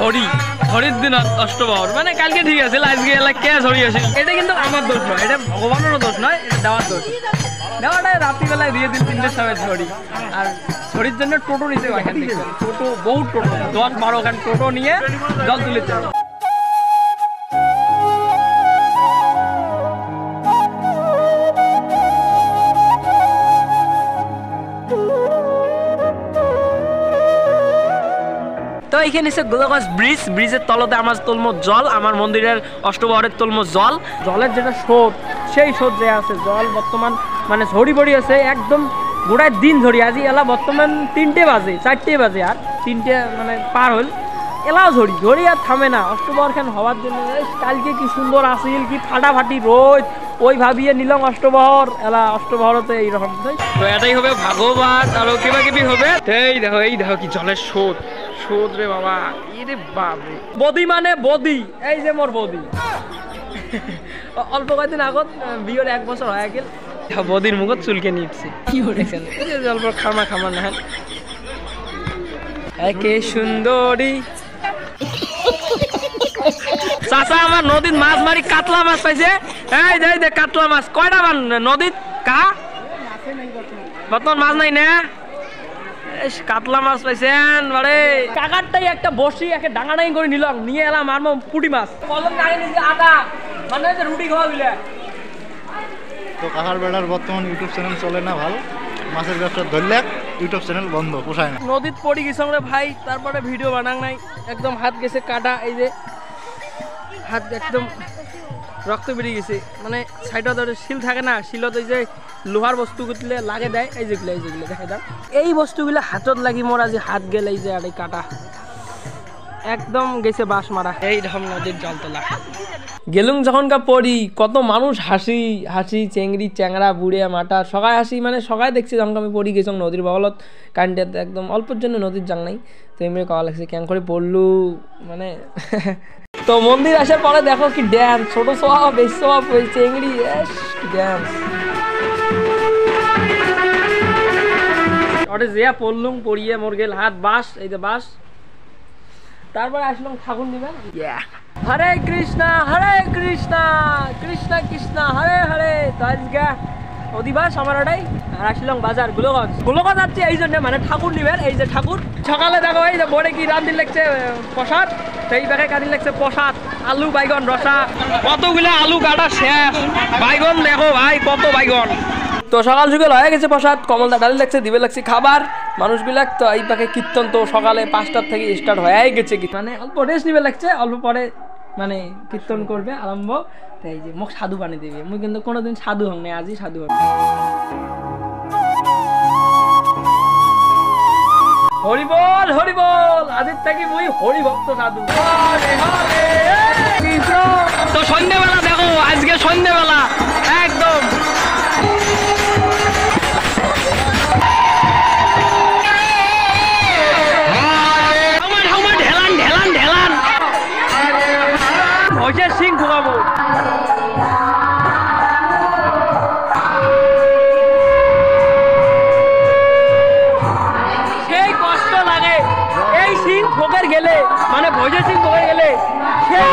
ঝড়ি ঝড়ির দিন অষ্টপ্রহর মানে কালকে ঠিক আছে আজকে কে ঝড়ি আছে এটা কিন্তু আমার দোষ নয় এটা ভগবানেরও দোষ নয় এটা দেওয়ার দোষ দেওয়াটা রাত্রিবেলায় দিয়ে দিন 3টের সময় ঝড়ি আর ঝড়ির জন্য টোটো নিতে এখান থেকে টোটো বহু টোটো 10-12 খান টোটো নিয়ে জল তুলেছে তো এইখানে হচ্ছে গোলাগঞ্জ ব্রিজ ব্রিজের তলতে আমার তলমো জল আমার মন্দিরের অষ্টপ্রহরের তলমো জল জলের যেটা স্রোত সেই স্রোত যে আছে জল বর্তমান মানে ঝড়ি বড়ি আছে একদম গোড়ায় দিন ঝড়ি আজি এলা বর্তমান 3টে বাজে 4টে বাজে আর 3টে মানে পার হল এলাও ঝড়ি ঝড়ি আর থামে না অষ্টপ্রহর খান হওয়ার জন্য কালকে কি সুন্দর আসিল কি ফাটাফাটি রোদ ওই ভাবিয়ে নিলাম অষ্টপ্রহর এলা অষ্টপ্রহরতে এইরকম তো এটাই হবে ভাগবত আরো কিবা কিবি হবে এই দেখো কি জলের স্রোত স্রোত রে বাবা এরে বাপ রে বদি মানে বদি এই যে মোর বদি অল্প কয়েকদিন আগত বিয়ের 1 বছর হয়ে গেল বদির মুখত চুলকে নিচ্ছে কি হয়েছে অল্প খামা খামা না একে সুন্দরী চাচা আমার নদীত মাছ মারি কাতলা মাছ পাইছে এই দে কাতলা মাছ কয়টা মান নদীত কা বর্তমান মাছ নাই না কাতলা মাছ পাইছেন বারে কাকারটাই একটা বসি একটা ডাঙাডাঙি করে নিলাম নিয়ে এলাম আর পুঁটি মাছ কলম গাড়ি নিয়ে আটা মানে রুটি খাওয়া দিলে তো কাকার বেড়ার বর্তমান ইউটিউব চ্যানেল চলে না ভালো মাছের ব্যবসা ধরলে ইউটিউব চ্যানেল বন্ধ পোষায় না নদীত পড়ি গেছিলাম রে ভাই তারপরে ভিডিও বানাং নাই একদম হাত গেছে কাটা এই যে হাত একদম রক্ত বেরিয়ে গেছে মানে সাইডত শিল থাকে না শিলত এই যে লোহার বস্তু গুতলে লাগে দেয় এই যেগুলো দেখে দাও এই বস্তুগুলো হাতত লাগি মোর আজি হাত গেল এই যে আর কাটা একদম গেছে বাঁশ মারা এই রকম নদীর জল তোলা গেলুম যখনকার পড়ি কত মানুষ হাসি হাসি চেংড়ি চ্যাংড়া বুড়ে মাটা সবাই হাসি মানে সবাই দেখছি যখন আমি পড়ি গেছি নদীর বহলত কারেন্টের একদম অল্পের জন্য নদীর জাং নাই তো এমনি কওয়া লাগছে ক্যাং করে পড়লু মানে তো মন্দির আসার পরে দেখো কি ড্যান্স ছোট সব বেশ সব চেংড়ি কি ড্যান্স ওটা যে পড়লুম পড়িয়ে মোর গেল হাত বাস এই যে বাস তারপরে আসলাম ঠাকুর নিবেন হরে কৃষ্ণ কৃষ্ণ কৃষ্ণ হরে হরে তো আজকে অধিবাস আমার ওটাই আর আসলাম বাজার গোলগঞ্জ যাচ্ছি এই জন্য মানে ঠাকুর নিবেন এই যে ঠাকুর সকালে দেখো এই যে বোর্ডে কি রান্ধি লাগছে প্রসাদ সেই ব্যাগে কাঁদি লাগছে প্রসাদ আলু বাইগন রসা কতগুলো আলু কাটা শেষ বাইগন দেখো ভাই কত বাইগন তো সকাল যুগে হয়ে গেছে প্রসাদ কমলদা ডালি লাগছে দিবে লাগছে খাবার মানুষগুলা তো এই পাখে কীর্তন তো সকালে 5টার থেকে স্টার্ট হয়ে গেছে মানে অল্প রেস্ট নিবে লাগছে অল্প পরে মানে কীর্তন করবে আরম্ভ তাই যে মোক সাধু বানিয়ে দেবে মুই কিন্তু কোনোদিন সাধু হং নাই আজই সাধু হং হরি বল আদির থেকে মুই হরি ভক্ত সাধু তো সন্ধ্যেবেলা দেখো আজকে সন্ধ্যেবেলা একদম ভয়েসের সিং ঘুমাবো সেই কষ্ট লাগে এই সিং ফোকের গেলে মানে ভয়েসের সিং ফোকের গেলে সেই